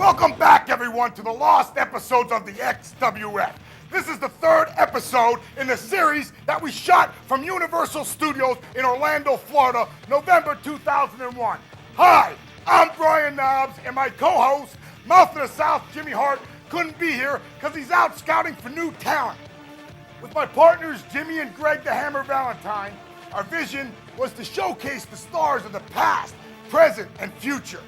Welcome back, everyone, to the lost episodes of the XWF. This is the third episode in the series that we shot from Universal Studios in Orlando, Florida, November 2001. Hi, I'm Brian Knobs, and my co-host, Mouth of the South, Jimmy Hart, couldn't be here because he's out scouting for new talent. With my partners, Jimmy and Greg the Hammer Valentine, our vision was to showcase the stars of the past, present, and future.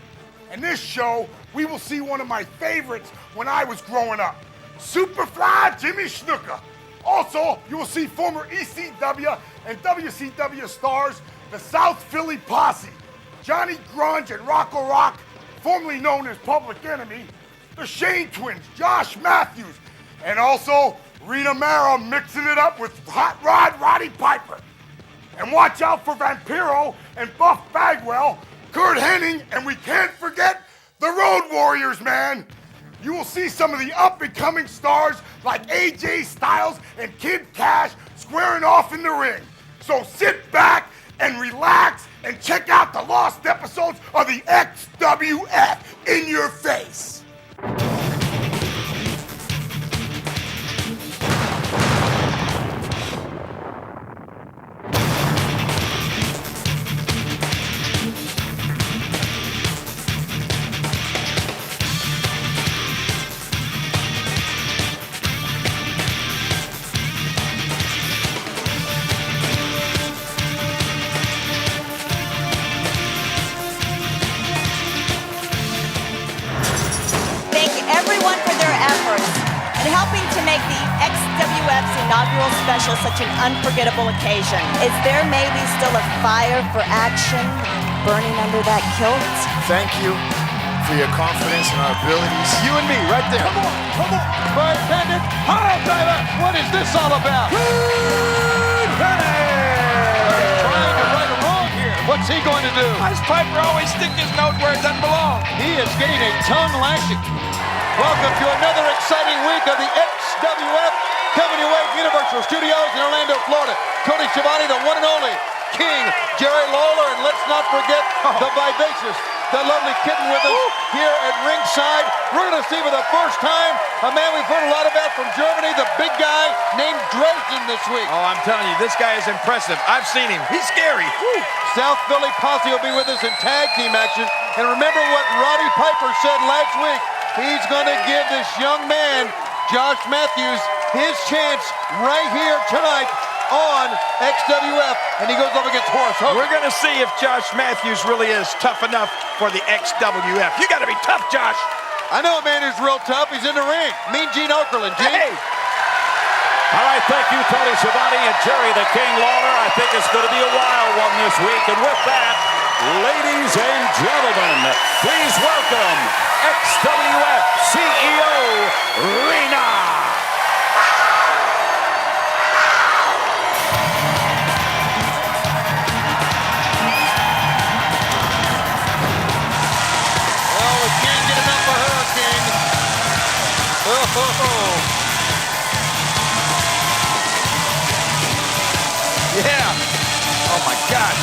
In this show, we will see one of my favorites when I was growing up, Superfly Jimmy Snuka. Also, you will see former ECW and WCW stars, the South Philly Posse, Johnny Grunge and Rocco Rock, formerly known as Public Enemy, the Shane Twins, Josh Matthews, and also Rita Mara mixing it up with Hot Rod Roddy Piper. And watch out for Vampiro and Buff Bagwell, Kurt Hennig, and we can't forget the Road Warriors, man. You will see some of the up-and-coming stars like AJ Styles and Kid Cash squaring off in the ring. So sit back and relax and check out the lost episodes of the XWF in your face. Inaugural special, such an unforgettable occasion. Is there maybe still a fire for action burning under that kilt? Thank you for your confidence in our abilities. You and me, right there. Come on. Bartender, pile driver. What is this all about? Good Hennig! Trying to right a wrong here. What's he going to do? Why does Piper always stick his nose where it doesn't belong? He is getting a tongue lashing. Welcome to another exciting week of the XWF. Coming your way from Universal Studios in Orlando, Florida. Tony Schiavone, the one and only King, Jerry Lawler, and let's not forget the vivacious, the lovely kitten with us here at ringside. We're going to see for the first time a man we've heard a lot about from Germany, the big guy named Dresden this week. Oh, I'm telling you, this guy is impressive. I've seen him. He's scary. Woo. South Philly Posse will be with us in tag team action. And remember what Roddy Piper said last week. He's going to give this young man, Josh Matthews, his chance right here tonight on XWF, and he goes up against Horace Hogan. We're going to see if Josh Matthews really is tough enough for the XWF. You got to be tough, Josh. I know a man who's real tough. He's in the ring. Mean Gene Okerlund. Gene? Hey. All right, thank you, Tony Schiavone and Jerry the King Lawler. I think it's going to be a wild one this week. And with that, ladies and gentlemen, please welcome XWF CEO Rena. Yeah. Oh, my gosh.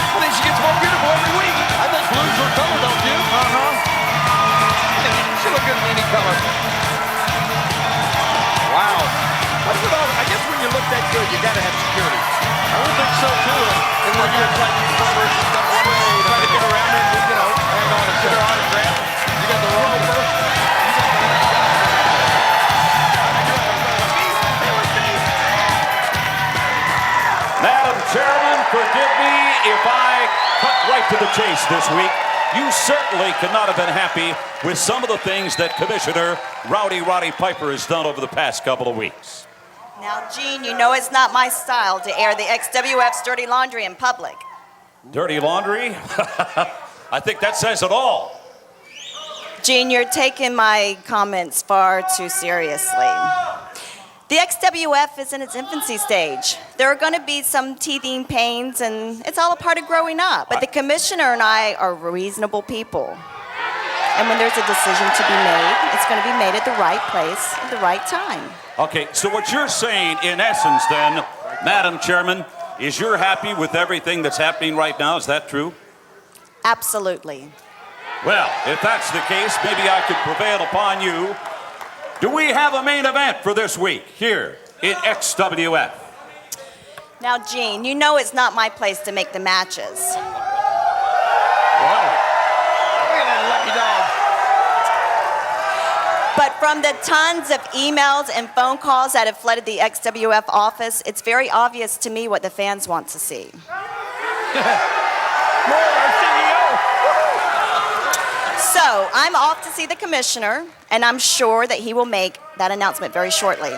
I think she gets more beautiful every week. I think blue's her color, don't you? Uh-huh. She look good in any color. Wow. What's with all, I guess when you look that good, you got to have security. I would think so, too. And when you're like these numbers and stuff, one way, trying to get around her, you know, hang on to get her autograph. You got the rover. Madam Chairman, forgive me if I cut right to the chase this week. You certainly could not have been happy with some of the things that Commissioner Roddy Piper has done over the past couple of weeks. Now, Gene, you know it's not my style to air the XWF's dirty laundry in public. Dirty laundry? I think that says it all. Gene, you're taking my comments far too seriously. The XWF is in its infancy stage. There are going to be some teething pains, and it's all a part of growing up. But the commissioner and I are reasonable people. And when there's a decision to be made, it's going to be made at the right place at the right time. Okay, so what you're saying, in essence, then, Madam Chairman, is you're happy with everything that's happening right now. Is that true? Absolutely. Well, if that's the case, maybe I could prevail upon you. Do we have a main event for this week here in XWF? Now, Gene, you know it's not my place to make the matches. Look at that lucky dog. But from the tons of emails and phone calls that have flooded the XWF office, it's very obvious to me what the fans want to see. So I'm off to see the commissioner, and I'm sure that he will make that announcement very shortly.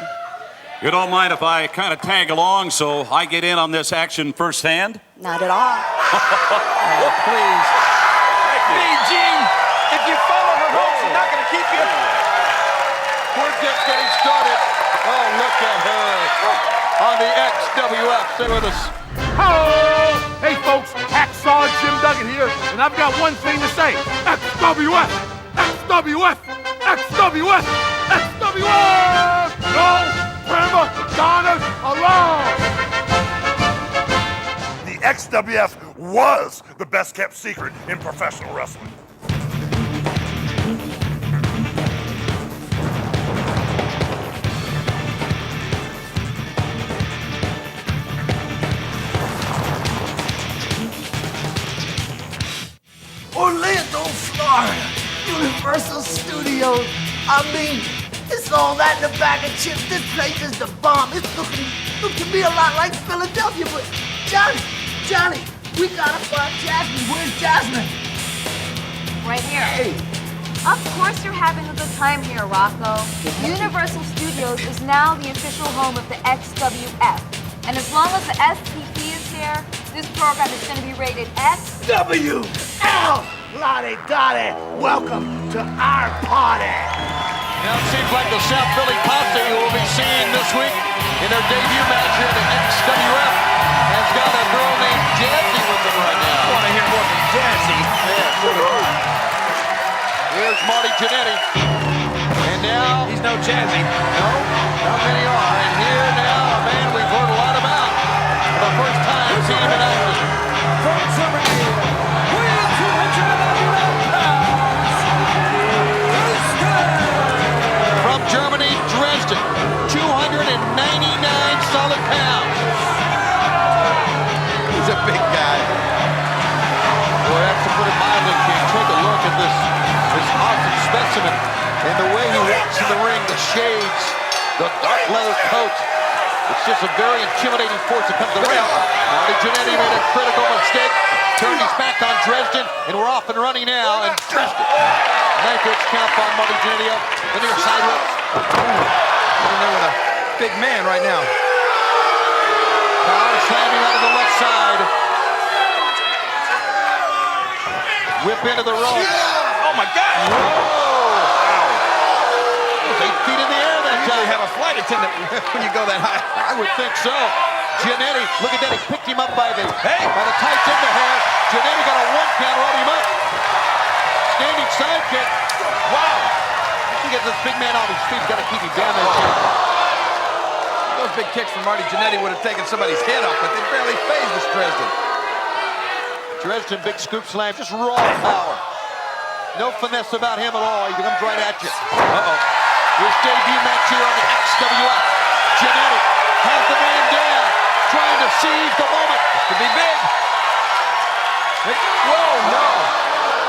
You don't mind if I kind of tag along so I get in on this action firsthand? Not at all. Please. Hey, Gene, if you follow her home, she's not going to keep you. We're just getting started. Oh, look at her on the XWF. Stay with us. Hello! Hey folks, Hacksaw Jim Duggan here, and I've got one thing to say. XWF! XWF! XWF! XWF! No prima donnas allowed! The XWF was the best kept secret in professional wrestling. Orlando, Florida, Universal Studios. I mean, it's all that in a bag of chips. This place is the bomb. It's looking to me a lot like Philadelphia, but Johnny, we gotta find Jasmine. Where's Jasmine? Right here. Hey, Of course you're having a good time here, Rocco. Universal Studios is now the official home of the XWF. And as long as the STP is here, this program is going to be rated X. WL! Lottie Dottie, welcome to our party. Now it seems like the South Philly Posse who we'll be seeing this week in their debut match here at the XWF has got a girl named Jazzy with them right now. I want to hear more from Jazzy. Here's Marty Jannetty. And now... He's no Jazzy. No, not many are. And here now, a man we've heard a lot about. For the first time, seeing him in action. From Germany, weighing 299 pounds, From Germany, Dresden, 299 solid pounds. He's a big guy. Boy, that's to put it mildly, King. Take a look at this awesome specimen. And the way he walks in the ring, the shades, the dark leather coat. It's just a very intimidating force that comes to the ring. Marty Jannetty made a critical mistake. Turned his back on Dresden, and we're off and running now. And Dresden. Knife count on Marty Jannetty up. The near side whip. in there with a big man right now. Power slamming out of the left side. Whip into the ropes. Oh my God! Whoa! 8 feet in the air that You time. have a flight attendant when you go that high. I would think so. Jannetty, look at that. He picked him up by the tights in the hair. Jannetty got a 1 count, rolled him up. Standing side kick. Wow. He gets this big man off his feet. He's got to keep him down there. Those big kicks from Marty Jannetty would have taken somebody's head off, but they barely phased this Dresden. Dresden, big scoop slam, just raw power. No finesse about him at all. He comes right at you. Uh-oh. His debut match here on the XWF. Jannetty has the man down, trying to seize the moment. This could be big. Whoa, no.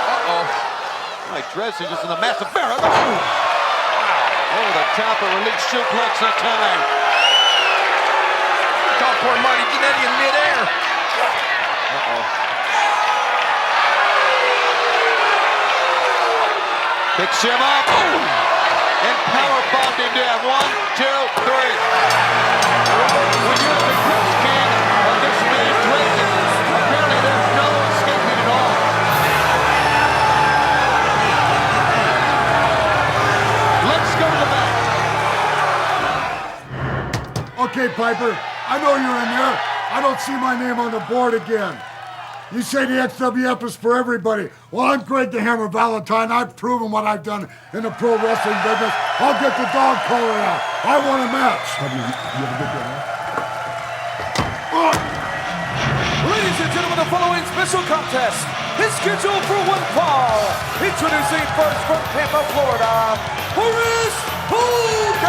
Uh-oh. Like Dresden just in a massive barrel. Over the top of release suplex that time. Caught poor Marty Jannetty in midair. Uh-oh. Picks him up. And power bombed him down. 1, 2, 3. When you're the Chris King of this man Dresden, apparently there's no escaping at all. Let's go to the back. Okay, Piper, I know you're in there. I don't see my name on the board again. You say the XWF is for everybody. Well, I'm Greg the Hammer Valentine. I've proven what I've done in the pro wrestling business. I'll get the dog collar out. I want a match. You have a good day, huh? Ladies and gentlemen, the following special contest is scheduled for one fall. Introducing first from Tampa, Florida, Horace Hogan.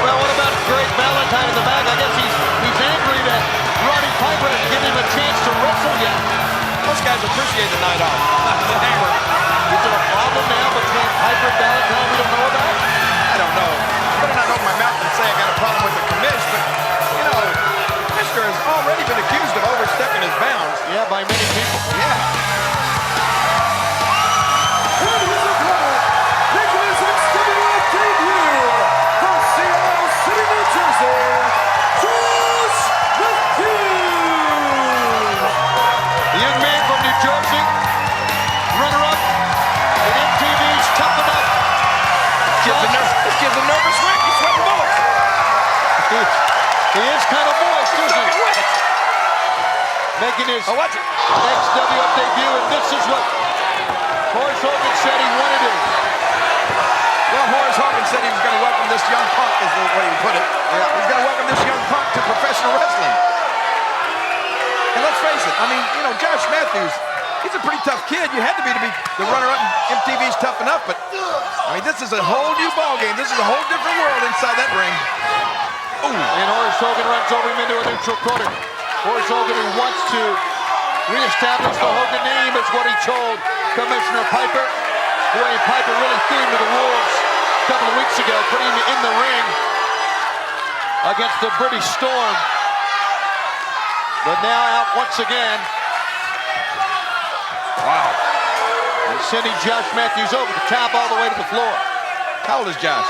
Well, what about Great Valentine in the back? I guess he's angry that Roddy Piper hasn't given him a chance to wrestle yet. Most guys appreciate the night off. The hammer. Is there a problem now between Piper and Valentine we don't know about? I don't know. I better not open my mouth and say I got a problem with the commish, but, you know, Mr. has already been accused of overstepping his bounds. Yeah, by many people. Yeah. Making his XWF debut from Seattle City, New Jersey, Josh Matthews. The young man from New Jersey, runner-up in MTV's Tough Enough. This kid's a nervous wreck. He's sweating bullets. He is kind of moist, isn't he? Making his XWF debut, and this is what Horace Hogan said he wanted to. Well, Horace Hogan said he was going to welcome this young punk, is the way he put it. Yeah. He's going to welcome this young punk to professional wrestling. And let's face it, I mean, you know, Josh Matthews, he's a pretty tough kid. You had to be the runner-up in MTV's Tough Enough, but, I mean, this is a whole new ballgame. This is a whole different world inside that ring. Ooh. And Horace Hogan runs over him into a neutral corner. Horace Hogan, who wants to reestablish the Hogan name, is what he told Commissioner Piper. Boy, Piper really threw him to the wolves a couple of weeks ago, putting him in the ring against the British Storm. But now out once again. Wow. And sending Josh Matthews over the top all the way to the floor. How old is Josh?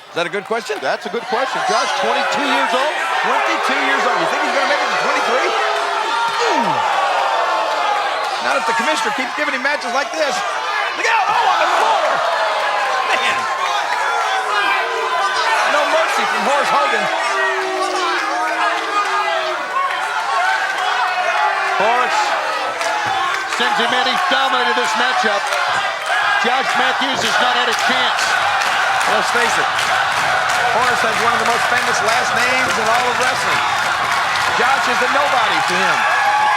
Is that a good question? That's a good question. Josh, 22 years old? 22 years old. You think he's going to make it to 23? Not if the commissioner keeps giving him matches like this. Look out! Oh, on the floor! Man! No mercy from Horace Hogan. Horace sends him in. He's dominated this matchup. Josh Matthews has not had a chance. Let's face it, Horace has one of the most famous last names in all of wrestling. Josh is a nobody to him.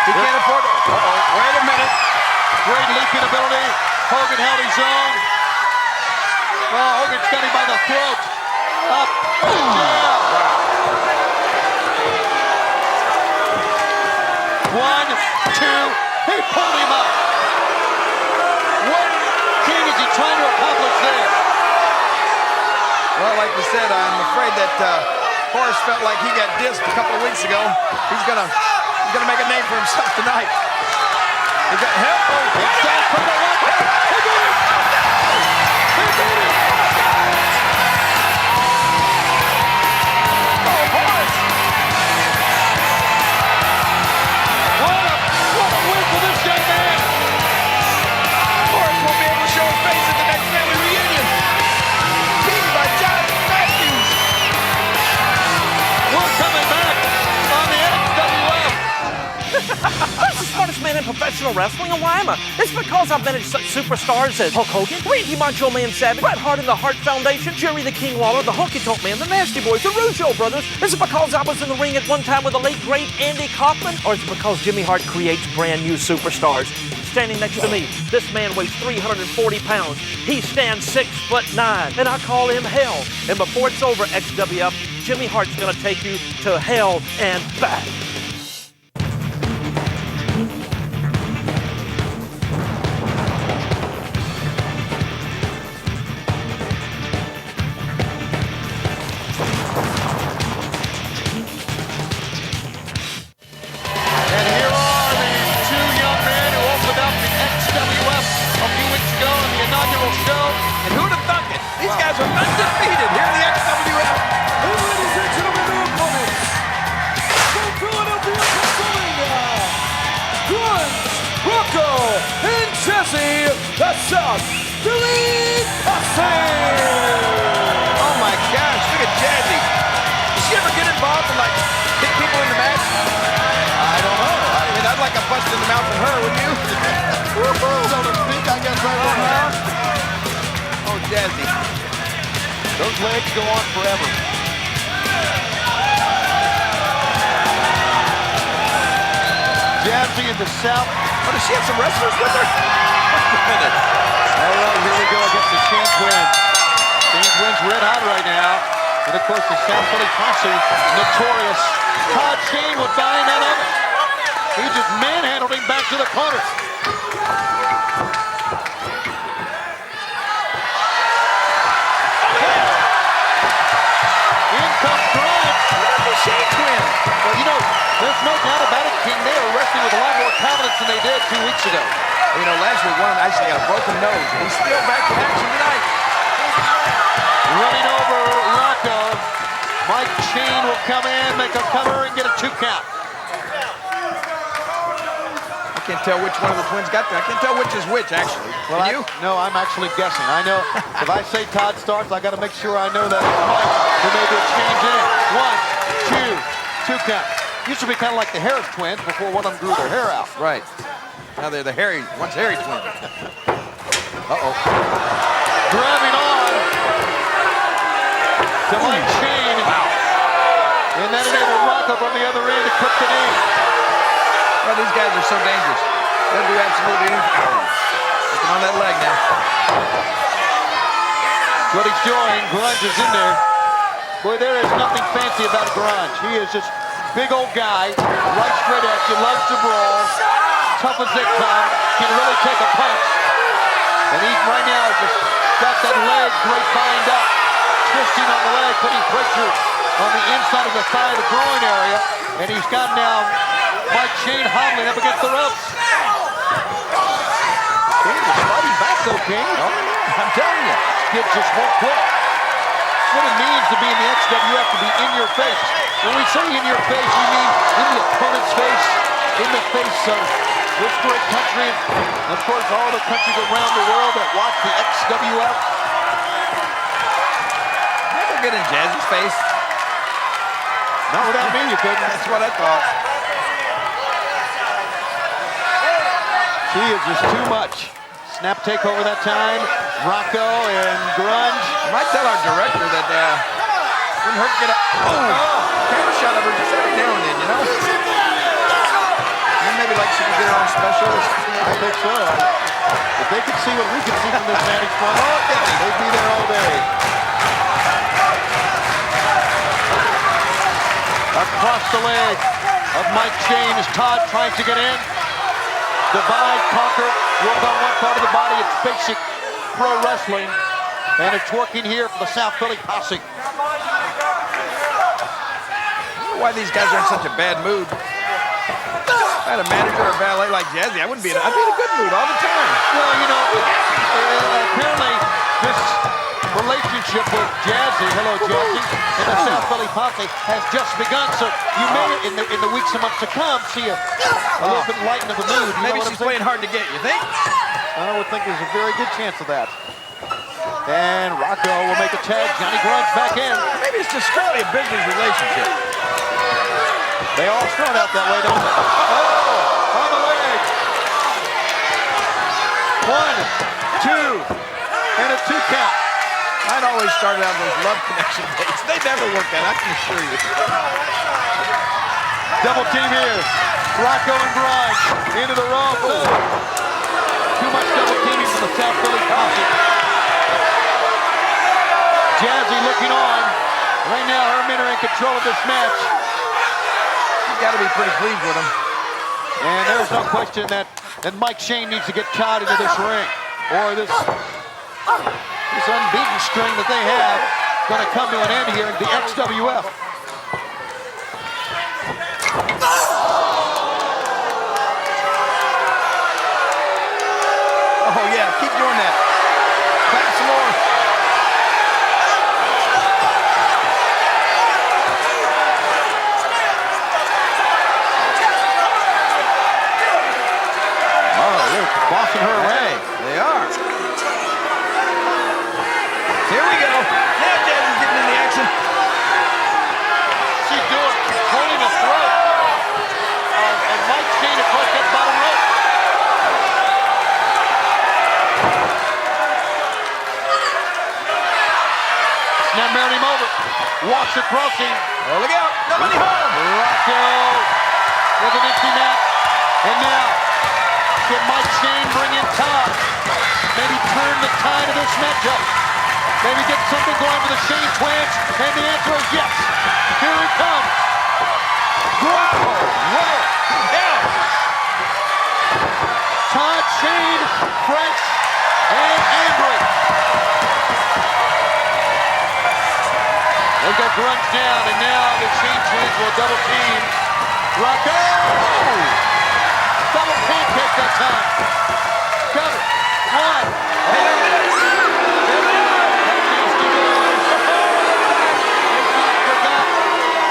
He can't afford to... Wait a minute. Great leaping ability. Hogan held his own. Oh, Hogan's got him by the throat. Up. Yeah. 1, 2. He pulled him up. What king is he trying to accomplish there? Well, like we said, I'm afraid that Horace felt like he got dissed a couple of weeks ago. He's gonna make a name for himself tonight. He got help. Oh, it's down from the left. He did it. He did it. Oh, Horace. What a win for this young man. Horace won't be able to show his face at the next family reunion. Beaten by Josh Matthews. We're coming back on the XWF. Who's the smartest man in professional wrestling, and why am I? It's because I've managed such superstars as Hulk Hogan, Randy Macho Man Savage, Bret Hart and the Hart Foundation, Jerry the King Lawler, the Honky Tonk Man, the Nasty Boys, the Rougeau Brothers. Is it because I was in the ring at one time with the late, great Andy Kaufman? Or is it because Jimmy Hart creates brand new superstars? Standing next to me, this man weighs 340 pounds. He stands 6'9", and I call him Hell. And before it's over, XWF, Jimmy Hart's gonna take you to hell and back. The South Philly Posse! Oh my gosh, look at Jazzy. Does she ever get involved and like hit people in the match? I don't know. I mean, I'd like a bust in the mouth from her, wouldn't you? So to speak, I guess I would. Oh, Jazzy. Those legs go on forever. Posse in the south. Oh, does she have some wrestlers with her? Wait a minute. All right, here we go against the Shane Twins. Shane Twins red hot right now. And of course, the South Philly Posse, notorious. Todd Shane would find none of it. He just manhandled him back to the corner. In comes Grimes. The Shane Twins. Well, you know, there's no doubt about it, King. They are wrestling with a lot more confidence than they did 2 weeks ago. You know, last week one of them actually got a broken nose. He's still back in action tonight. Running over Rocco. Mike Shane will come in, make a cover, and get a 2 count. I can't tell which one of the twins got there. I can't tell which is which, actually. Well, Can you? No, I'm actually guessing. I know if I say Todd starts, I got to make sure I know that it's Mike. There may be a change in it. 1, 2, 2 count. Used to be kind of like the Harris twins before one of them grew their hair out. Right. Now they're the once hairy twins. Uh-oh. Grabbing on to Mike Shane. Wow. And that enabled Rocco from the other end to clip the knee. Well, these guys are so dangerous. They'll do absolutely anything. Looking on that leg now. What he's doing, Grunge is in there. Boy, there is nothing fancy about Grunge. He is just big old guy, right straight at you, loves to brawl, tough as they come, can really take a punch. And he right now just got that leg grapevine up, twisting on the leg, putting pressure on the inside of the thigh, the groin area. And he's got now Mike Shane hobbling up against the ropes. King is fighting back though, King. Oh, I'm telling you. Kid just won't quit. That's what it means to be in the XWF, to be in your face. When we say in your face, we mean in the opponent's face, in the face of this great country, and of course all the countries around the world that watch the XWF. Never get in Jazzy's face. Not without me, you couldn't. That's what I thought. She is just too much. Snap takeover that time. Rocco and Grunge. I might tell our director that wouldn't hurt to get a camera shot of her just every now and then, you know? And maybe like she could get her own special. I think so. If they could see what we can see from this vantage point, they'd be there all day. Across the leg of Mike Shane is Todd trying to get in. Divide, conquer, work on one part of the body. It's basic pro wrestling. And it's working here for the South Philly Posse. I don't know why these guys are in such a bad mood. If I had a manager or a valet like Jazzy, I'd be in a good mood all the time. Well, you know, apparently this relationship with Jazzy, hello Jazzy, and the South Philly Posse has just begun. So you may, in the weeks and months to come, see a little bit lighten of the mood. You Maybe she's playing hard to get, you think? I would think there's a very good chance of that. And Rocco will make a tag. Johnny Grunge back in. Maybe it's just strictly a business relationship. They all start out that way, don't they? Oh, on the leg. 1, 2, and a 2 count. I'd always started out those love connection dates. They never work out, I can assure you. Double team here. Rocco and Grunge into the rope. Too much double teaming from the South Philly Posse. Jazzy looking on. Right now, her men are in control of this match. You got to be pretty pleased with them. And there's no question that Mike Shane needs to get Todd into this ring, or this unbeaten string that they have going to come to an end here in the XWF. Oh yeah, keep doing that. Clap some more. Bossing her away. They are. Here we go. Now Jazzy's getting in the action. She's doing holding the throat of Mike Shane across that bottom rope. Now married him over. Walks across him. Oh, look out. Nobody home. Rocco with an empty net. And now, can Mike Shane bring in Todd? Maybe turn the tide of this matchup. Maybe get something going for the Shane twins. And the answer is yes. Here he comes. Whoa! Yeah. Todd, Shane, fresh and angry. They got grunge down, and now the Shane twins will double team. Rocco! Double pancake that time. Cover. One.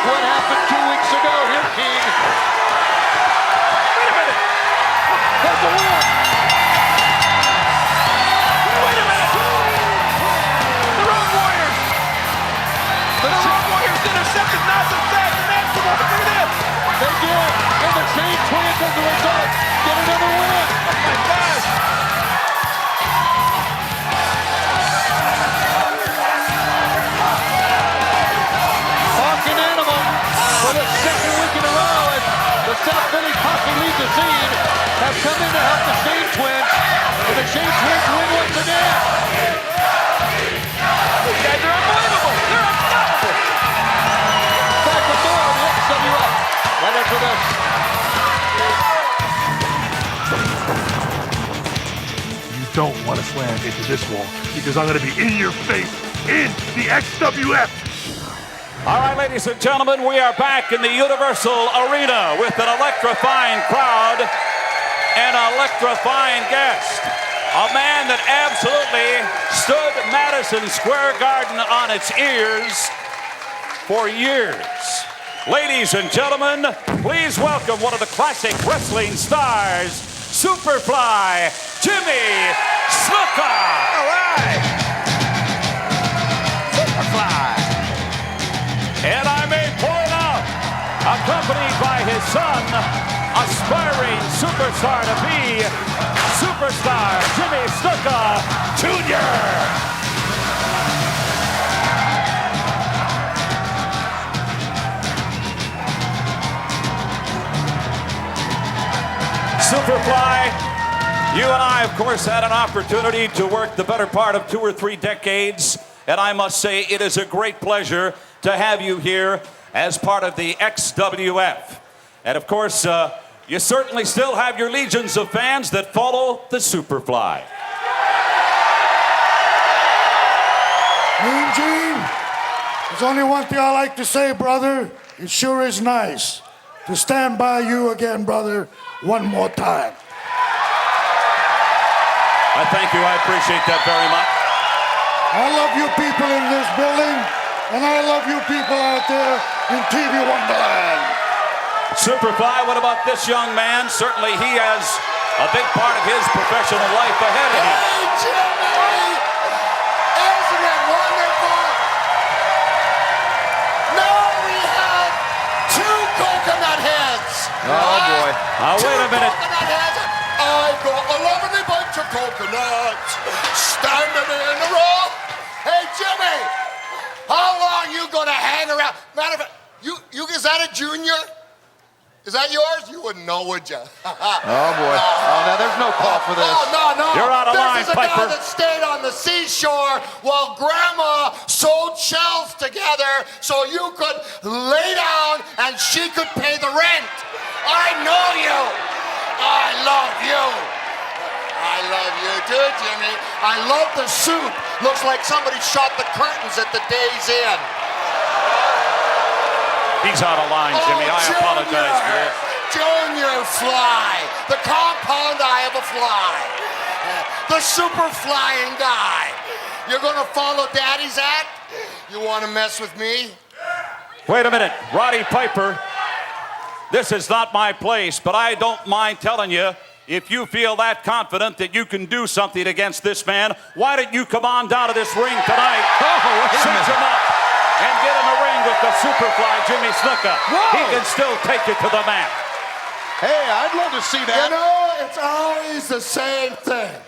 What happened 2 weeks ago? Here, King. Wait a minute. There's the win. Wait a minute. The Road Warriors. The Road Warriors intercepted Nelson Sack and Maxwell. Look at this. They did. And the Shane twins, as a result, get another win. Oh my gosh. Hawking Animal for the second week in a row as the South Philly Posse leads the scene have come in to help the Shane twins. And the Shane twins win once again. These guys are unbelievable. They're unstoppable. Back with more on the XWF. Right after this. You don't want to slam into this wall because I'm going to be in your face in the XWF. All right, ladies and gentlemen, we are back in the Universal Arena with an electrifying crowd and an electrifying guest. A man that absolutely stood Madison Square Garden on its ears for years. Ladies and gentlemen, please welcome one of the classic wrestling stars, Superfly, Jimmy Snuka. All right. Superfly. And I may point out, accompanied by his son, aspiring superstar to be superstar Jimmy Snuka Jr. Superfly, you and I, of course, had an opportunity to work the better part of 2 or 3 decades, and I must say it is a great pleasure to have you here as part of the XWF. And of course, you certainly still have your legions of fans that follow the Superfly. Mean Gene, there's only one thing I like to say, brother. It sure is nice to stand by you again, brother, one more time. I thank you. I appreciate that very much. I love you people in this building, and I love you people out there in TV Wonderland. Superfly, what about this young man? Certainly he has a big part of his professional life ahead of him. Hey, Jimmy! Isn't it wonderful? Now we have 2 coconut heads. Oh, boy. Wait a minute. Coconut heads. I've got a lovely bunch of coconuts standing in a row. Hey, Jimmy, how long you gonna hang around? Matter of fact, is that a junior? Is that yours? You wouldn't know, would you? Oh, boy. Oh, now there's no call for this. No. You're out of line, This is a Piper. guy that stayed on the seashore while Grandma sewed shells together so you could lay down and she could pay the rent. I know you. I love you. I love you too, Jimmy. I love the suit. Looks like somebody shot the curtains at the Days Inn. He's out of line, Jimmy. I apologize for this. Junior Fly, the compound eye of a fly, the super flying guy. You're gonna follow Daddy's act? You wanna mess with me? Wait a minute, Roddy Piper. This is not my place, but I don't mind telling you, if you feel that confident that you can do something against this man, why don't you come on down to this ring tonight, cinch him up, and get in the ring with the Superfly, Jimmy Snuka. He can still take you to the mat. Hey, I'd love to see that. You know, it's always the same thing.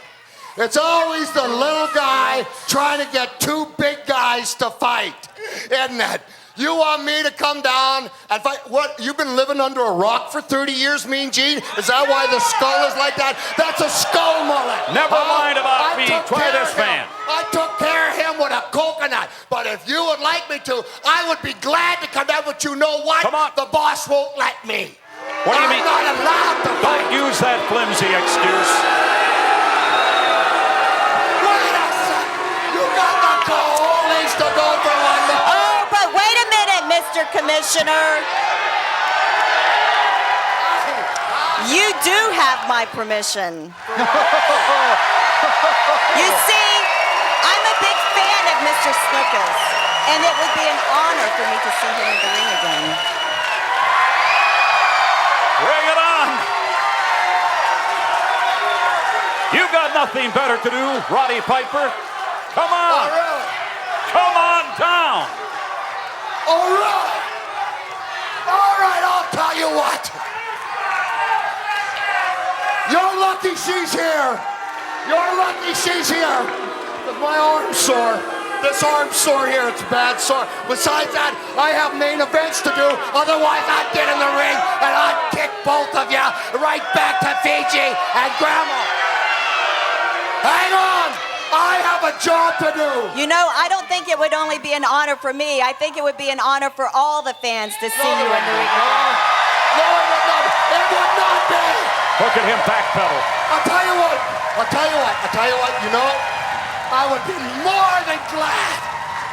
It's always the little guy trying to get 2 big guys to fight, isn't it? You want me to come down and fight? What, you've been living under a rock for 30 years, Mean Gene? Is that why the skull is like that? That's a skull mullet. Never mind about me. Try this, man. I took care of him with a coconut. But if you would like me to, I would be glad to come down, but you know what? Come on. The boss won't let me. What do you mean? I'm not allowed to fight. Don't use that flimsy excuse. Wait a second. You got the cojones to go for one more. Oh, but wait a minute, Mr. Commissioner. You do have my permission. You see, I'm a big fan of Mr. Snookus, and it would be an honor for me to see him in the ring again. Bring it on. You got nothing better to do, Roddy Piper. Come on. Oh, really? Come on down. All right. All right, I'll tell you what. You're lucky she's here. You're lucky she's here. Because my arm's sore. This arm's sore here, it's bad sore. Besides that, I have main events to do. Otherwise, I'd get in the ring and I'd kick both of you right back to Fiji and Grandma. Hang on. I have a job to do. You know, I don't think it would only be an honor for me. I think it would be an honor for all the fans to see you in the ring again. No, it would not. It would not be. Look at him backpedal. I'll tell you what, you know, I would be more than glad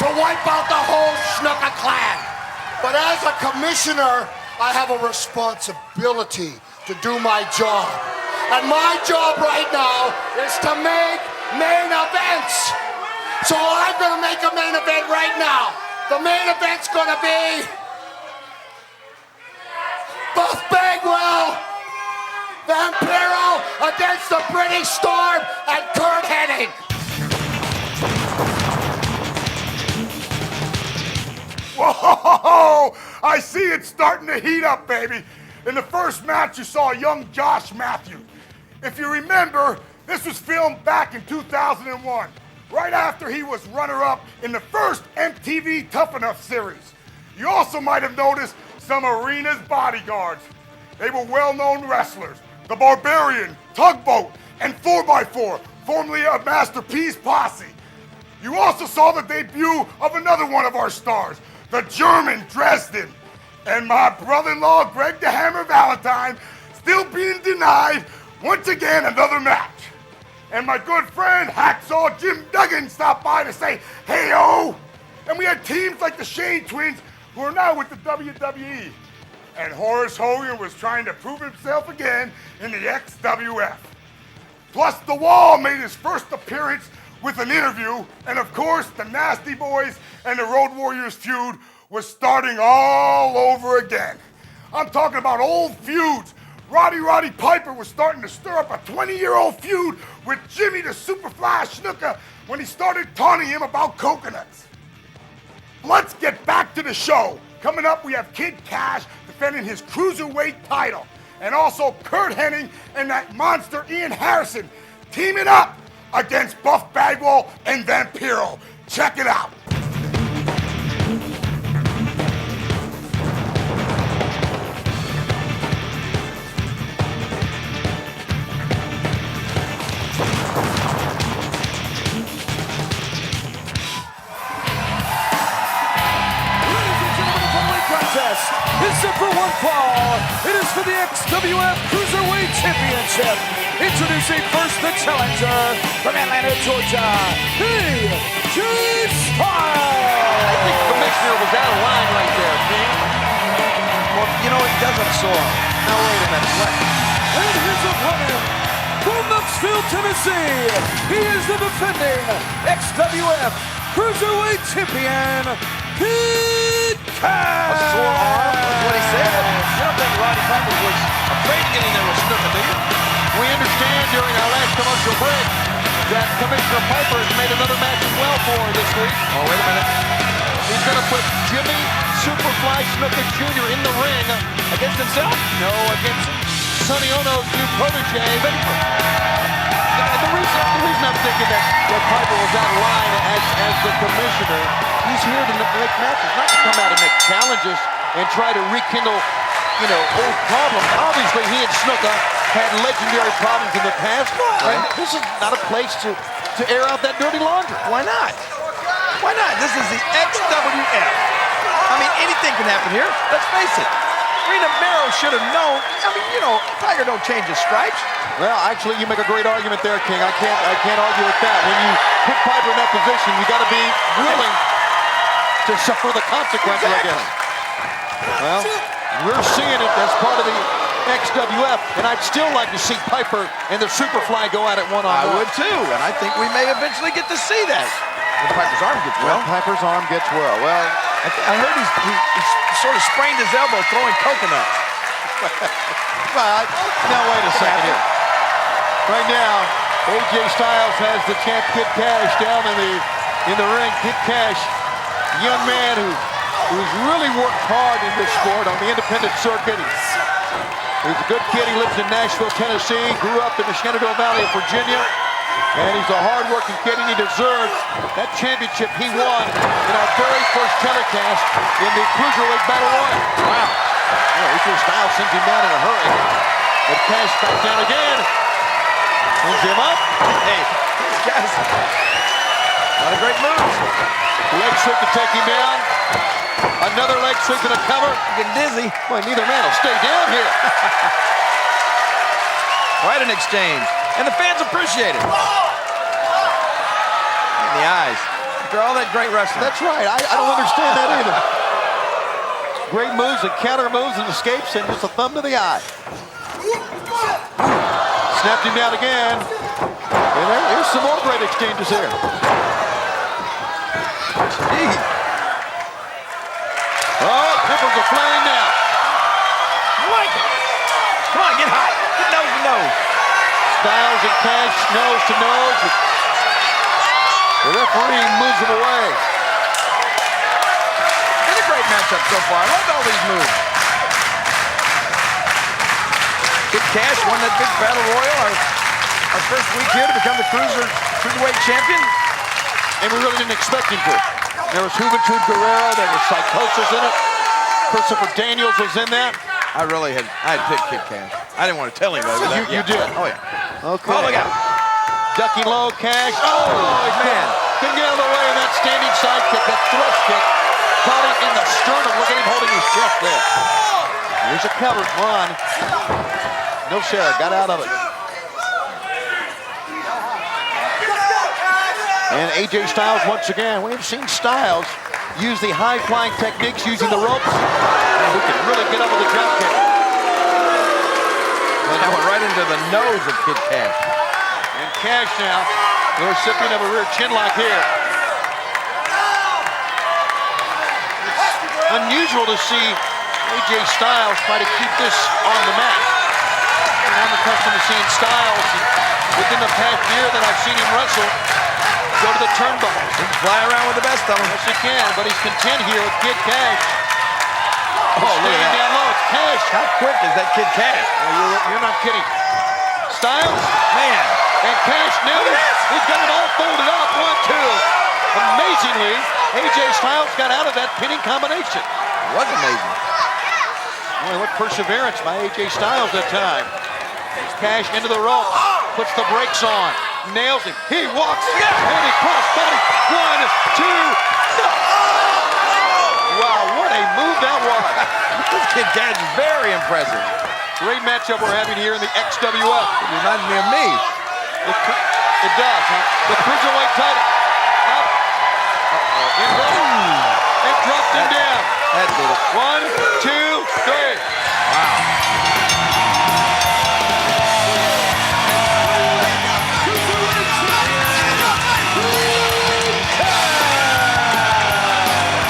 to wipe out the whole Snooker clan. But as a commissioner, I have a responsibility to do my job. And my job right now is to make main events. So I'm gonna make a main event right now. The main event's gonna be Buff Bagwell, Vampiro against the British Storm and Kurt Hennig. Whoa! I see it's starting to heat up, baby. In the first match, you saw young Josh Matthews. If you remember, this was filmed back in 2001, right after he was runner-up in the first MTV Tough Enough series. You also might have noticed some arena's bodyguards. They were well-known wrestlers. The Barbarian, Tugboat, and 4x4, formerly of Master P's posse. You also saw the debut of another one of our stars, the German Dresden, and my brother-in-law, Greg the Hammer Valentine, still being denied once again another match. And my good friend, Hacksaw Jim Duggan, stopped by to say, hey-o! And we had teams like the Shane Twins, who are now with the WWE. And Horace Hogan was trying to prove himself again in the XWF. Plus, The Wall made his first appearance with an interview, and of course, the Nasty Boys and the Road Warriors feud was starting all over again. I'm talking about old feuds. Roddy Piper was starting to stir up a 20-year-old feud with Jimmy the Superfly Snuka when he started taunting him about coconuts. Let's get back to the show. Coming up, we have Kid Cash defending his cruiserweight title, and also Kurt Hennig and that monster Ian Harrison teaming up against Buff Bagwell and Vampiro. Check it out. Is set for one fall. It is for the XWF Cruiserweight Championship. Introducing first the challenger from Atlanta, Georgia, PJ Styles. I think the commissioner was out of line right there, man. Well, you know, it doesn't soar. Now, wait a minute. What? And his opponent from Knoxville, Tennessee, he is the defending XWF Cruiserweight Champion, Kid Cash. A sore arm was what he said. You don't think Roddy Piper was afraid to get in there with Snuka, do you? We understand during our last commercial break that Commissioner Piper has made another match as well for this week. Oh, wait a minute. He's going to put Jimmy Superfly Snuka Jr. in the ring against himself? No, against Sonny Ono's new protege, Vapor. The reason I'm thinking that Piper was out of line, as as the commissioner, he's here to make matches, not to come out and make challenges and try to rekindle, old problems. Obviously, he and Snuka had legendary problems in the past, and this is not a place to air out that dirty laundry. Why not? Why not? This is the XWF. I mean, anything can happen here. Let's face it. Rena Mero should have known. I mean, Tiger don't change his stripes. Well, actually, you make a great argument there, King. I can't argue with that. When you put Piper in that position, you got to be willing to suffer the consequences, I guess. Well, we're seeing it as part of the XWF, and I'd still like to see Piper and the Superfly go at it one-on-one. I would too, and I think we may eventually get to see that. When Piper's arm gets well. Piper's arm gets well. Well, I heard he sort of sprained his elbow throwing coconuts. Well, now wait a second here. Right now, AJ Styles has the champ Kid Cash down in the ring. Kid Cash, a young man who's really worked hard in this sport on the independent circuit. He's a good kid. He lives in Nashville, Tennessee. Grew up in the Shenandoah Valley of Virginia. And he's a hard-working kid, and he deserves that championship he won in our very first telecast in the Cruiserweight Battle Royal. Wow. AJ Styles sends him down in a hurry. But Cash back down again. Sends him up. Hey, guys. A lot of great moves. Leg sweep to take him down. Another leg sweep to the cover. Getting dizzy. Boy, neither man will stay down here. Quite an exchange. And the fans appreciate it. In the eyes. After all that great wrestling. That's right. I don't understand that either. Great moves and counter moves and escapes and just a thumb to the eye. Snapped him down again. And there's some more great exchanges here. Gee. Oh, Piper's aflame now. I like it. Come on, get hot. Get nose to nose. Styles and Cash nose to nose. The referee moves him away. Been a great matchup so far. I loved all these moves. Kid Cash won that big battle royal. Our first week here to become the cruiserweight champion. And we really didn't expect him to. There was Juventud Guerrero. There was Psychosis in it. Christopher Daniels was in that. I had picked Kid Cash. I didn't want to tell anybody. You did. Oh, yeah. Okay. Oh, look out. Ducking low, Cash. Oh, man. Couldn't get out of the way of that standing side kick, that thrust kick. Caught him in the sternum. Look at him holding his chest there. Here's a cover. Come on. No share. Got out of it. And AJ Styles once again. We've seen Styles use the high-flying techniques using the ropes. Who can really get up with a drop kick. Well, that went right into the nose of Kid Cash. And Cash now, the recipient of a rear chin lock here. It's unusual to see AJ Styles try to keep this on the mat. And I'm accustomed to seeing Styles within the past year that I've seen him wrestle go to the turnbuckles. He can fly around with the best of them. Yes, he can, but he's content here with Kid Cash. Oh, look at that. Down low, it's Cash. How quick is that Kid Cash? Well, you're not kidding. Styles. Man. And Cash nailed it. He's got it all folded up. 1, 2. Amazingly, AJ Styles got out of that pinning combination. It was amazing. Boy, what perseverance by AJ Styles that time. Cash into the rope. Puts the brakes on. Nails him. He walks. And he cross body. 1, 2. No. Wow, what a move that was. This Kid Cash is very impressive. Great matchup we're having here in the XWF. It reminds me of me. It does, huh? The Cruiserweight title. Up. And dropped him down. That did it. 1, 2, 3. Wow.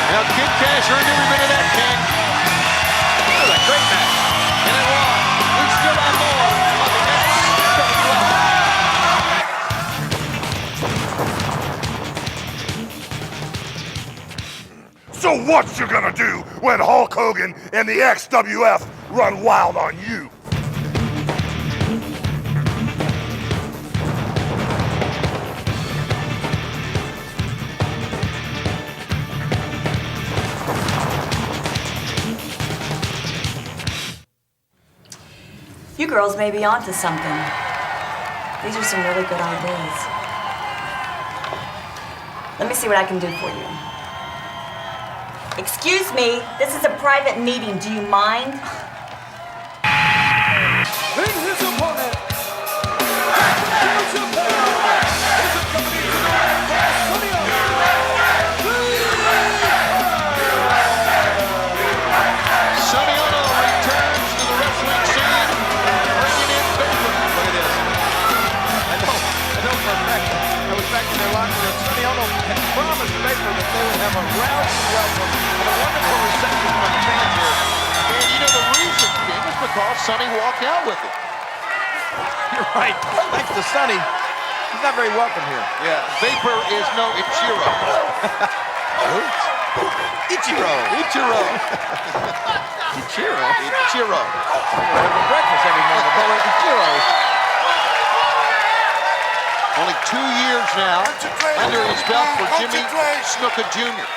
Now Kid Cash earned every bit of that, King. That was a great match. And it was. We still have more of the So what you gonna do when Hulk Hogan and the XWF run wild on you? girls may be onto something. These are some really good ideas. Let me see what I can do for you. Excuse me, this is a private meeting. Do you mind? In his opponent, Sonny Ono returns to the wrestling scene, bringing in Baker. Look at this. I know for a fact. I was back in their locker room. Sonny Ono had promised Baker that they would have a rousing welcome and a wonderful reception from the fans here. And you know the reason, King, is because Sonny walked out with it. You're right. Thanks to Sonny, he's not very welcome here. Yeah, Vapor is no Ichiro. Ichiro. Ichiro. Ichiro. Ichiro. We're having breakfast every morning. Call it Ichiro. Only 2 years now under his belt for Jimmy Snuka Jr.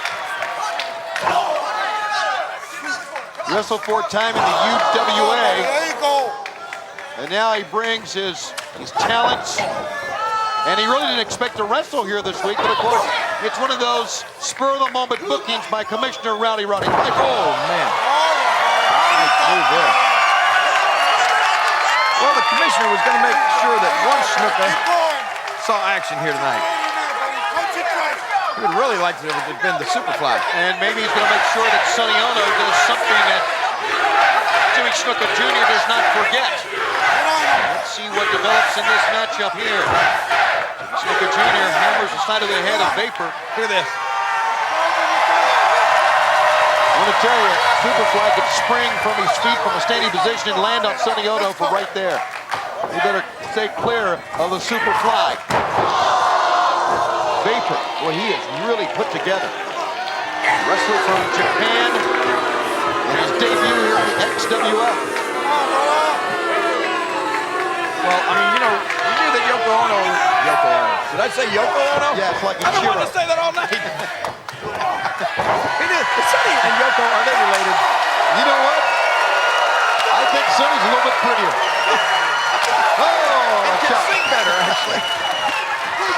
Wrestled 4-time in the UWA. There you go. And now he brings his talents. And he really didn't expect to wrestle here this week, but of course, it's one of those spur-of-the-moment bookings by Commissioner Rowdy Piper. Oh, man. Nice move there. Well, the commissioner was going to make sure that one Snuka saw action here tonight. He would really like to have been the Superfly. And maybe he's going to make sure that Sonny Ono does something that Jimmy Snuka Jr. does not forget. Let's see what develops in this matchup here. Snuka Jr. hammers the side of the head of Vapor. Look at this. I want to tell you, Superfly could spring from his feet from a standing position and land on Sonny Ono for right there. You better stay clear of the Superfly. Vapor, well, he is really put together. Wrestler from Japan, and his debut here in the XWF. Well, I mean, you know, we knew that Yoko Ono. Did I say Yoko Ono? Yeah, it's like I've been wanting to say that all night. Sonny and Yoko, are they related? You know what? I think Sonny's a little bit prettier. He can sing better, actually.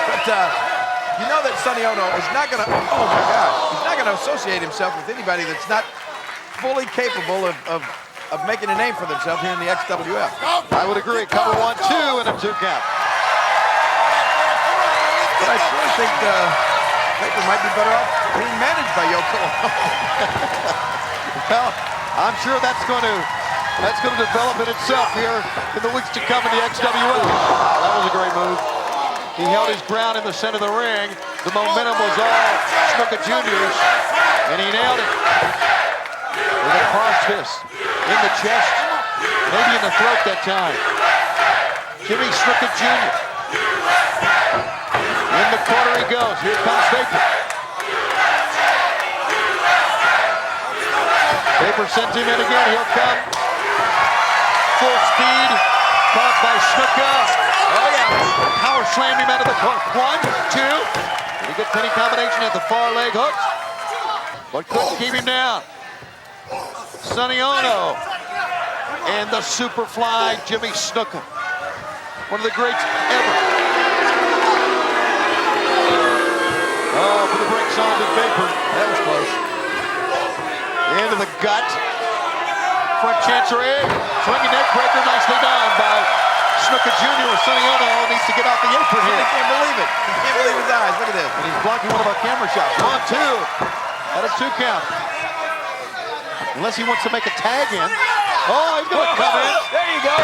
But you know that Sonny Ono is not going to, oh my God, he's not going to associate himself with anybody that's not fully capable of making a name for themselves here in the XWF. I would agree. Cover 1-2 and a 2 count. But I really think Baker might be better off being managed by Yoko Ono. Well, I'm sure that's going to develop in itself here in the weeks to come in the XWF. Wow, that was a great move. He held his ground in the center of the ring. The momentum was all Snuka Jr.'s, and he nailed it. With a cross fist in the chest, maybe in the throat that time. Jimmy Snuka Jr. In the corner he goes. Here comes Vapor. Vapor sends him in again. He'll come. Full speed. Caught by Snuka. Oh yeah. Power slammed him out of the corner. 1, 2. Pretty good pinning combination at the far leg hook. But couldn't keep him down. Sonny Ono and the Superfly Jimmy Snuka. One of the greats ever. Oh, for the brakes on to Vapor. That was close. Into the gut. Front chancery. Swinging neck breaker. Nicely done by Snuka Jr. Sonny Ono needs to get off the apron here. He can't believe it. He can't believe his eyes. Look at this. And he's blocking one of our camera shots. 1, 2. At a 2 count. Unless he wants to make a tag in. Oh, he's going to come in. There you go.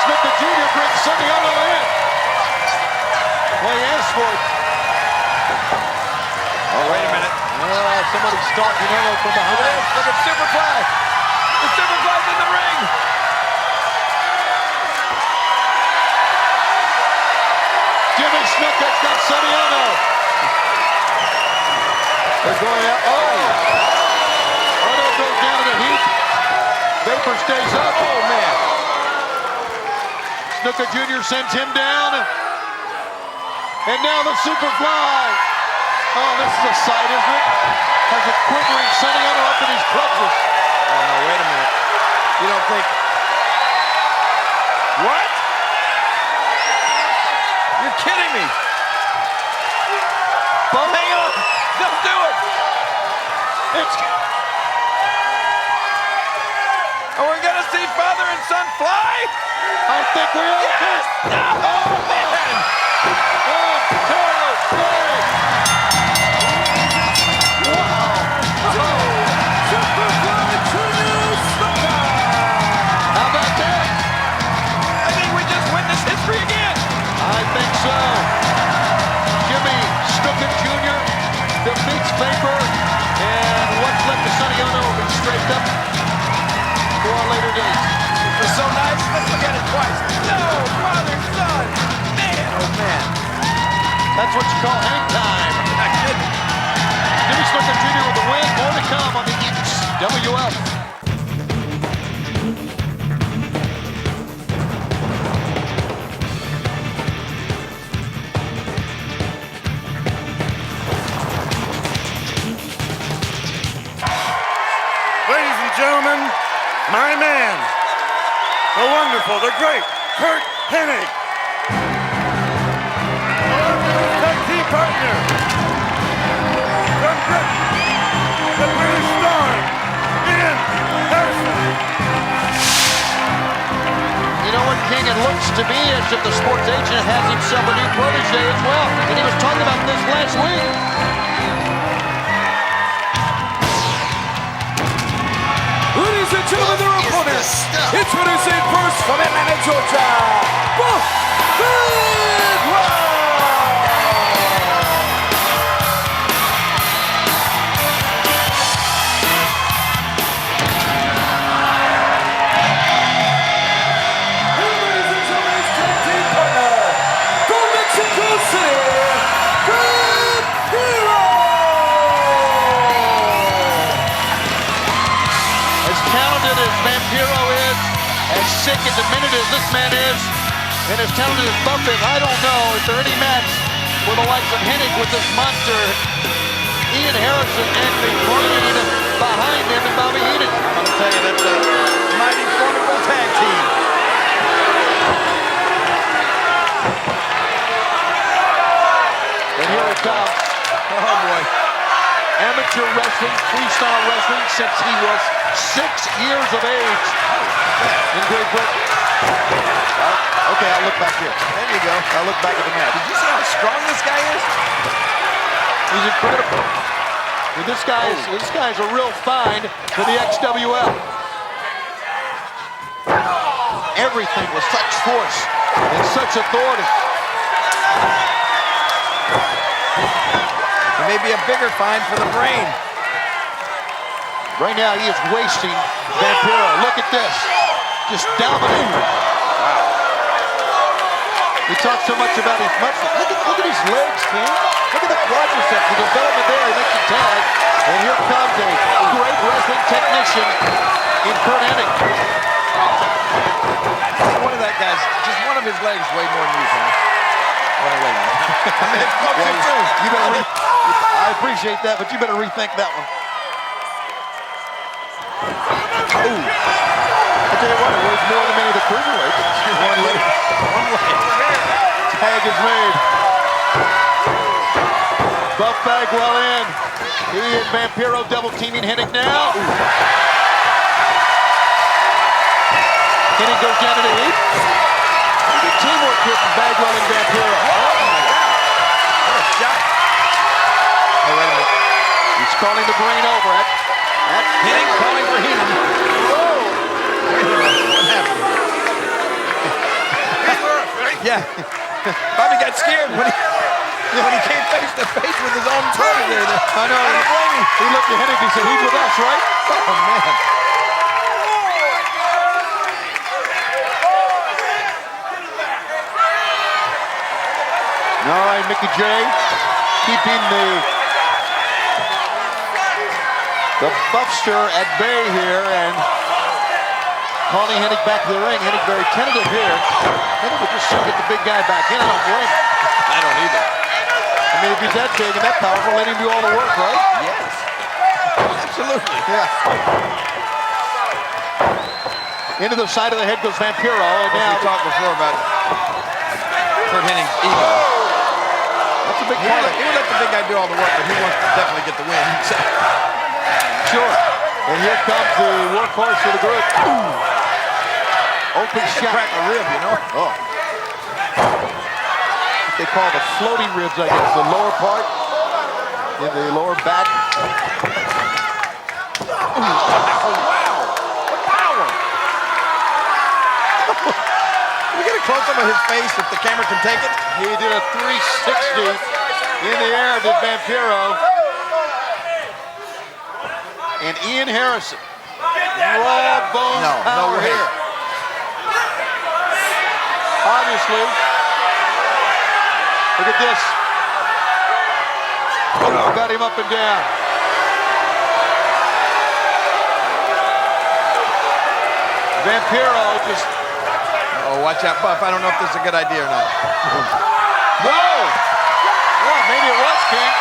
Snuka Jr. brings Sonny Ono in. Well, he asked for it. Oh, wait a minute. Somebody's stalking Ono from behind. Look at Superfly. The Superfly's in the ring. Jimmy Snuka's got Sonny Ono. They're going out. Oh! Ono goes down in the heat. Vapor stays up. Oh, man. Snuka Jr. sends him down. And now the Superfly. Oh, this is a sight, isn't it? Has a quivering Sonny Ono up in his clutches. Oh, no, wait a minute. You don't think What? You're kidding me. Both. Hang on. Don't do it. Are we going to see father and son fly? I think we are. Yes! No! Oh, man! 1, 2, 3. How about that? I think we just witnessed history again. I think so. Jimmy Snookin Jr. defeats Vapor, and what's left of Sonny Ono will be straightened up for a later date. It was so nice. Let's look at it twice. No, father, son. Man, oh man. That's what you call hang time. Jimmy Snookin Jr. with the win. More to come on the XWF. Ladies and gentlemen, my man, the wonderful, the great Kurt Hennig. Tag team partner from Britain, the British star, Ian Harrison. You know what, King? It looks to me as if the sports agent has himself a new protege as well. And he was talking about this last week. Ladies and gentlemen, their opponents, introducing first from Atlanta, Georgia, Buff Bidwell. And ladies and gentlemen, his tag team partner, from Mexico City, Good Hero. As talented as Vampiro is, as sick and demented as this man is, and as talented as Buff is, I don't know if there any match for the likes of Hennig with this monster, Ian Harrison and the Queen behind him and Bobby Heenan. I'm going to tell you, that's a mighty formidable tag team. And here it comes. Oh boy. Amateur wrestling, freestyle wrestling since he was 6 years of age in Great Britain. Okay, I'll look back here. There you go. I'll look back at the map. Did you see how strong this guy is? He's incredible. And this guy is a real find for the XWF. Everything with such force and such authority. It may be a bigger find for the brain. Right now he is wasting Vampiro. Look at this. Just dominating. Wow. We talk so much about his muscle. Look at his legs, King. Look at the quadriceps, the development there. He makes a tag. And here comes a great wrestling technician in Kurt Hennig. One of that guy's, just one of his legs weighed more than you, Tony. What a leg. I mean, it's not too soon. You better I appreciate that, but you better rethink that one. Ooh. I tell you what, it weighs more than many of the cruiserweights. One leg. Tag is made. Buff Bagwell in. He and Vampiro double teaming Hennig now. Ooh. Hennig goes down to the heat. Good teamwork here from Bagwell and Vampiro. Oh my God. What a shot. Oh, wait a minute. He's calling the brain over. That's Hennig calling for Heenan. Whoa! What happened? Yeah. Bobby got scared when he came face to face with his own brother there. I know. I don't blame him. He looked at Hennig and said, he's with us, right? Oh, man. All right, Mickey J keeping the Buffster at bay here and calling Hennig back to the ring. Hennig very tentative here. Hennig would just get the big guy back in. I don't blame him. I don't either. I mean, if he's that big and that powerful, let him do all the work, right? Yes. Absolutely. Yeah. Into the side of the head goes Vampiro, and now... We talked before about Curt Hennig's ego. That's a big part. He would let the big guy do all the work, but he wants to definitely get the win. Sure. And here comes the workhorse of the group. Open shot. Crack a rib, you know? Oh. What they call the floating ribs, I guess. The lower part in the lower back. Oh, wow. What power. Can we get a close-up of his face if the camera can take it? He did a 360 in the air, did Vampiro. And Ian Harrison. Raw bone power way. here. Obviously. Look at this. Oh, got him up and down. Vampiro just... Oh, watch out, Buff. I don't know if this is a good idea or not. Whoa! Well, maybe it was, King.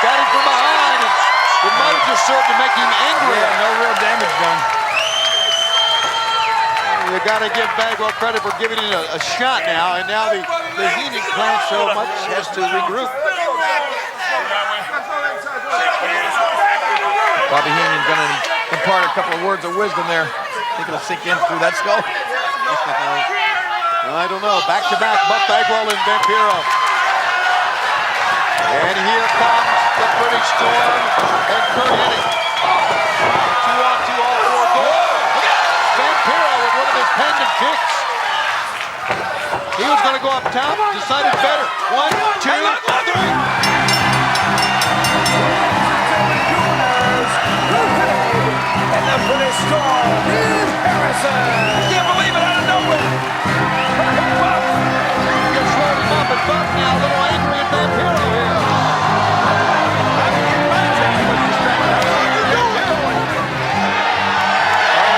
Got him from behind. It might have just served to make him angry. Yeah, no real damage done. You got to give Bagwell credit for giving it a shot now, and now the Heenan plant so much has to regroup. Bobby Heenan going to impart a couple of words of wisdom there. Think it'll sink in through that skull? I don't know. Back-to-back, Buff Bagwell and Vampiro. And here comes the British Storm and Curt Hennig. 2-on-2 all four goals. Vampiro with one of his pendant kicks. He was going to go up top, decided better. 1, 2, 3. And the British Storm, Ian Harrison. I can't believe it, out of nowhere. Gets loaded up, and Buff now a little angry at Vampiro here.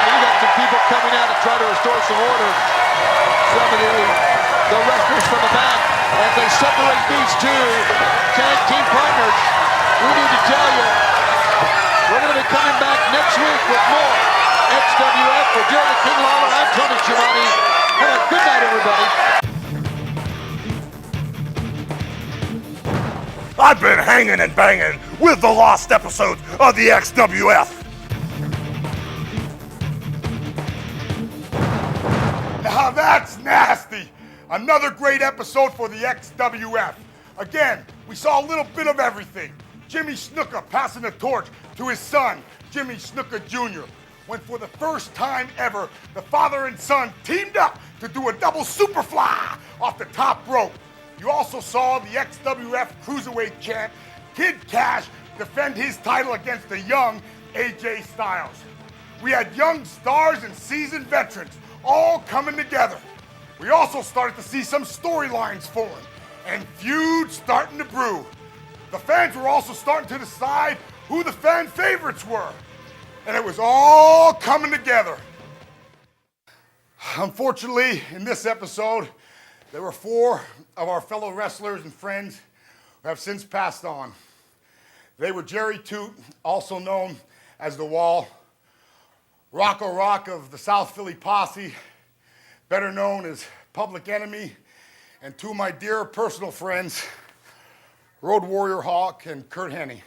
You got some people coming out to try to restore some order. Some of the wrestlers from the back as they separate these two tag team partners. We need to tell you, we're going to be coming back next week with more XWF. For Jerry the King Lawler, I'm Tony Giovanni. Have a good night, everybody. I've been hanging and banging with the lost episodes of the XWF. Now that's nasty. Another great episode for the XWF. Again, we saw a little bit of everything. Jimmy Snuka passing the torch to his son, Jimmy Snuka Jr., when for the first time ever, the father and son teamed up to do a double superfly off the top rope. You also saw the XWF Cruiserweight champ, Kid Cash, defend his title against the young AJ Styles. We had young stars and seasoned veterans all coming together. We also started to see some storylines form and feuds starting to brew. The fans were also starting to decide who the fan favorites were. And it was all coming together. Unfortunately, in this episode, there were 4 of our fellow wrestlers and friends who have since passed on. They were Jerry Toot, also known as The Wall, Rocco Rock of the South Philly Posse, better known as Public Enemy, and 2 of my dear personal friends, Road Warrior Hawk and Curt Hennig.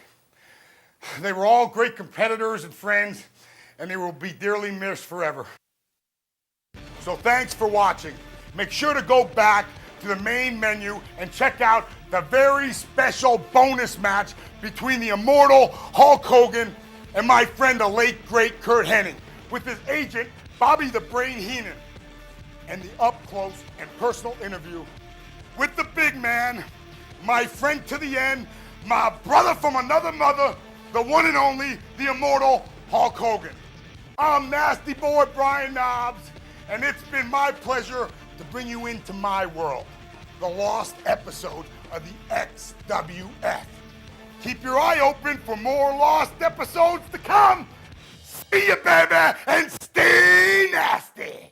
They were all great competitors and friends, and they will be dearly missed forever. So thanks for watching. Make sure to go back to the main menu and check out the very special bonus match between the immortal Hulk Hogan and my friend, the late, great Curt Hennig, with his agent, Bobby the Brain Heenan, and the up-close and personal interview with the big man, my friend to the end, my brother from another mother, the one and only, the immortal Hulk Hogan. I'm Nasty Boy Brian Knobs, and it's been my pleasure to bring you into my world, the lost episode of the XWF. Keep your eye open for more lost episodes to come. See you, baby, and stay nasty.